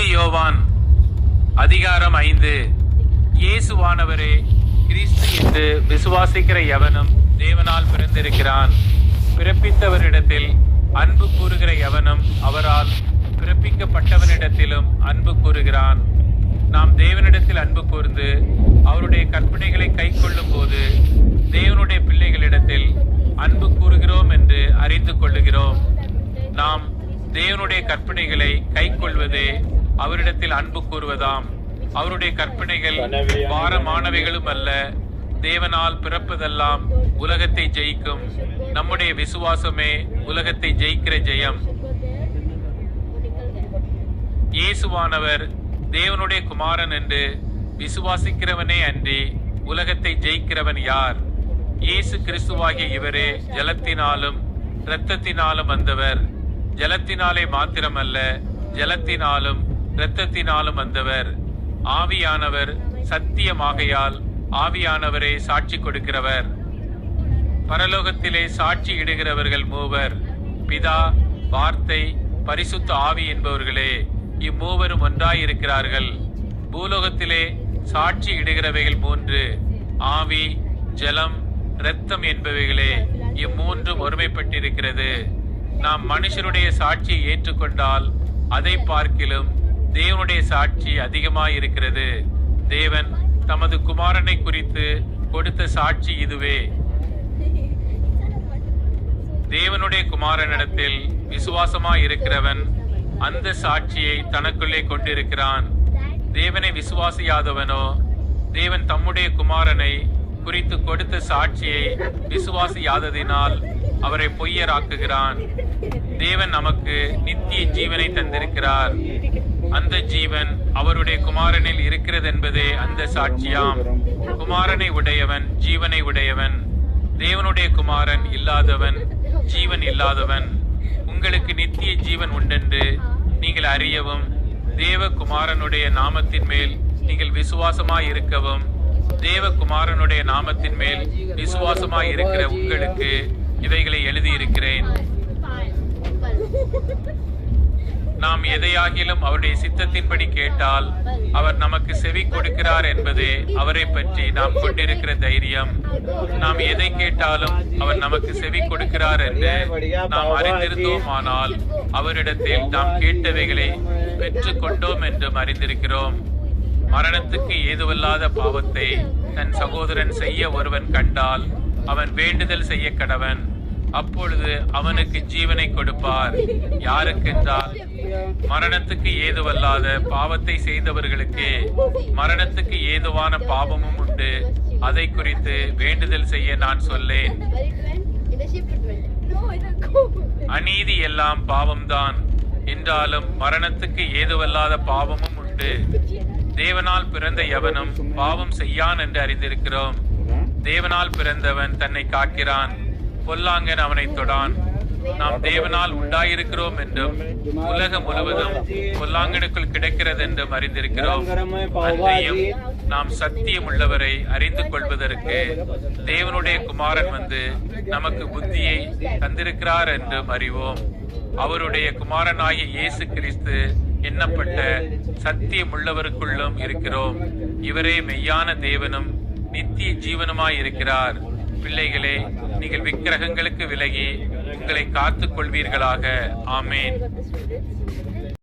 யோவான் அதிகாரம் 5. இயேசுவானவரே கிறிஸ்து என்று விசுவாசிக்கிற எவனும் தேவனால் பிறந்திருக்கிறான். பிறப்பித்தவரிடத்தில் அன்பு கூறுகிற எவனும் அவரால் பிறப்பிக்கப்பட்டவனிடத்திலும் அன்பு கூறுகிறான். நாம் தேவனிடத்தில் அன்பு கூர்ந்து அவருடைய கற்பனைகளை கைக்கொள்ளும் போது தேவனுடைய பிள்ளைகளிடத்தில் அன்பு கூறுகிறோம் என்று அறிந்து கொள்ளுகிறோம். நாம் தேவனுடைய கற்பனைகளை கைக்கொள்வதே அவரிடத்தில் அன்பு கூறுவதாம். அவருடைய கற்பனைகள் பாரமானவைகளும் அல்ல. தேவனால் பிறப்பதெல்லாம் உலகத்தை ஜெயிக்கும். நம்முடைய விசுவாசமே உலகத்தை ஜெயிக்கிற ஜெயம். இயேசுவானவர் தேவனுடைய குமாரன் என்று விசுவாசிக்கிறவனே அன்றி உலகத்தை ஜெயிக்கிறவன் யார்? இயேசு கிறிஸ்துவாகிய இவரே ஜலத்தினாலும் இரத்தத்தினாலும் வந்தவர். ஜலத்தினாலே மாத்திரமல்ல, ஜலத்தினாலும் இரத்தத்தினாலும் வந்தவர். ஆவியானவர் சத்தியமாகையால் ஆவியானவரே சாட்சி கொடுக்கிறவர். பரலோகத்திலே சாட்சி இடுகிறவர்கள் மூவர், பிதா, வார்த்தை, பரிசுத்த ஆவி என்பவர்களே. இம்மூவரும் ஒன்றாயிருக்கிறார்கள். பூலோகத்திலே சாட்சி இடுகிறவைகள் 3, ஆவி, ஜலம், இரத்தம் என்பவைகளே. இம்மூன்றும் ஒருமைப்பட்டிருக்கிறது. நாம் மனுஷருடைய சாட்சியை ஏற்றுக்கொண்டால் அதை பார்க்கிலும் தேவனுடைய சாட்சி அதிகமாயிருக்கிறது. தேவன் தமது குமாரனை குறித்து கொடுத்த சாட்சி இதுவே. தேவனுடைய குமாரனிடத்தில் விசுவாசமாயிருக்கிறவன் அந்த சாட்சியை தனக்குள்ளே கொண்டிருக்கிறான். தேவனை விசுவாசியாதவனோ தேவன் தம்முடைய குமாரனை குறித்து கொடுத்த சாட்சியை விசுவாசியாததினால் அவரை பொய்யராக்குகிறான். தேவன் நமக்கு நித்திய ஜீவனை தந்திருக்கிறார். அந்த ஜீவன் அவருடைய குமாரனில் இருக்கிறது என்பதே அந்த சாட்சியாம். குமாரனை உடையவன் ஜீவனை உடையவன். தேவனுடைய குமாரன் இல்லாதவன் ஜீவன் இல்லாதவன். உங்களுக்கு நித்திய ஜீவன் உண்டென்று நீங்கள் அறியவும் தேவ குமாரனுடைய நாமத்தின் மேல் நீங்கள் விசுவாசமாய் இருக்கவும் தேவகுமாரனுடைய நாமத்தின் மேல் விசுவாசமாய் இருக்கிற உங்களுக்கு இவைகளை எழுதியிருக்கிறேன். நாம் எதையாகிலும் அவருடைய சித்தத்தின்படி கேட்டால் அவர் நமக்கு செவி கொடுக்கிறார் என்பதே அவரை பற்றி நாம் கொண்டிருக்கிற தைரியம். நாம் எதை கேட்டாலும் அவர் நமக்கு செவி கொடுக்கிறார் என்று நாம் அறிந்திருந்தோமானால் அவரிடத்தில் நாம் கேட்டவைகளை பெற்று கொண்டோம் என்றும் அறிந்திருக்கிறோம். மரணத்துக்கு ஏதுவல்லாத பாவத்தை தன் சகோதரன் செய்ய ஒருவன் கண்டால் அவன் வேண்டுதல் செய்ய கடவன். அப்பொழுது அவனுக்கு ஜீவனை கொடுப்பார். யாருக்கென்றால் மரணத்துக்கு ஏதுவல்லாத பாவத்தை செய்தவர்களுக்கே. மரணத்துக்கு ஏதுவான பாவமும் உண்டு. அதை குறித்து வேண்டுதல் செய்ய நான் சொல்லேன். அநீதி எல்லாம் பாவம்தான் என்றாலும் மரணத்துக்கு ஏதுவல்லாத பாவமும் உண்டு. தேவனால் பிறந்த எவனும் பாவம் செய்யான் என்று அறிந்திருக்கிறோம். தேவனால் பிறந்தவன் தன்னை காக்கிறான், பொல்லாங்கன் அவனை தொடான். நாம் தேவனால் உண்டாயிருக்கிறோம் என்றும் உலகம் முழுவதும் பொல்லாங்கனுக்குள் கிடைக்கிறது என்றும் அறிந்திருக்கிறோம். அன்றையும் நாம் சத்தியம் உள்ளவரை அறிந்து கொள்வதற்கு தேவனுடைய குமாரன் வந்து நமக்கு புத்தியை தந்திருக்கிறார் என்றும் அறிவோம். அவருடைய குமாரனாகிய இயேசு கிறிஸ்து எண்ணப்பட்ட சத்தியம் உள்ளவருக்குள்ளும் இருக்கிறோம். இவரே மெய்யான தேவனும் நித்திய ஜீவனுமாய் இருக்கிறார். பிள்ளைகளே, நீங்கள் விக்கிரகங்களுக்கு விலகி உங்களை காத்துக் கொள்வீர்களாக. ஆமேன்.